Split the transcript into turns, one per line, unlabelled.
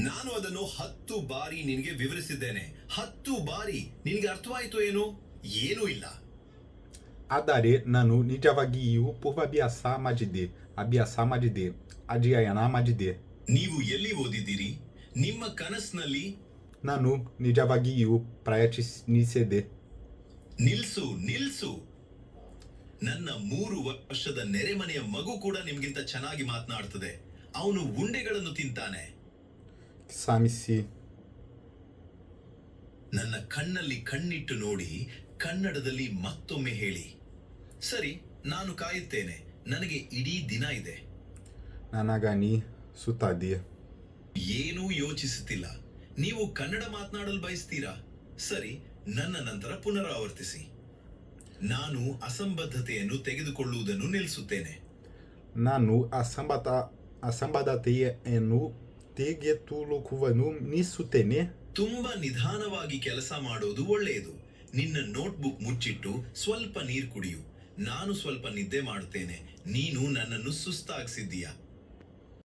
ನಾನು ಅದನ್ನು 10 ಬಾರಿ ನಿನಗೆ ವಿವರಿಸಿದ್ದೇನೆ. 10 ಬಾರಿ. ನಿನಗೆ ಅರ್ಥವಾಯಿತು ಏನು? ಏನೂ ಇಲ್ಲ.
Adare nanu nijavagiyu purvabiasa madide, abiasa madide, adiayana madide.
ನೀವು ಎಲ್ಲಿ ಓದಿದ್ದೀರಿ? ನಿಮ್ಮ ಕನಸಿನಲ್ಲಿ.
Nanu nijavagiyu prayatisnisede.
ನಿಲ್ಸು ನಿಲ್ಸು. ನನ್ನ 3 ವರ್ಷದ ನೆರೆಮನೆಯ ಮಗು ಕೂಡ ನಿಮ್ಗಿಂತ ಚೆನ್ನಾಗಿ ಮಾತನಾಡ್ತದೆ. ಅವನು ಉಂಡೆಗಳನ್ನು ತಿಂತಾನೆ.
Samisi.
ನನ್ನ ಕಣ್ಣಲ್ಲಿ ಕಣ್ಣಿಟ್ಟು ನೋಡಿ ಕನ್ನಡದಲ್ಲಿ ಮತ್ತೊಮ್ಮೆ ಹೇಳಿ. ಸರಿ, ನಾನು ಕಾಯುತ್ತೇನೆ. ನನಗೆ ಇಡೀ ದಿನ ಇದೆ.
Nanagani sutade.
ಏನೂ ಯೋಚಿಸುತ್ತಿಲ್ಲ. ನೀವು ಕನ್ನಡ ಮಾತನಾಡಲು ಬಯಸ್ತೀರಾ? ಸರಿ, ನನ್ನ ನಂತರ ಪುನರಾವರ್ತಿಸಿ. ನಾನು ಅಸಂಬದ್ಧತೆಯನ್ನು ತೆಗೆದುಕೊಳ್ಳುವುದನ್ನು ನಿಲ್ಲಿಸುತ್ತೇನೆ.
Nanu asambadateenu tegetulukuvanu nisutene.
ತುಂಬಾ ನಿಧಾನವಾಗಿ ಕೆಲಸ ಮಾಡೋದು ಒಳ್ಳೆಯದು. ನಿನ್ನ ನೋಟ್ಬುಕ್ ಮುಚ್ಚಿಟ್ಟು ಸ್ವಲ್ಪ ನೀರು ಕುಡಿಯು. ನಾನು ಸ್ವಲ್ಪ ನಿದ್ದೆ ಮಾಡುತ್ತೇನೆ. ನೀನು ನನ್ನನ್ನು ಸುಸ್ತಾಗಿಸಿದ್ದೀಯಾ.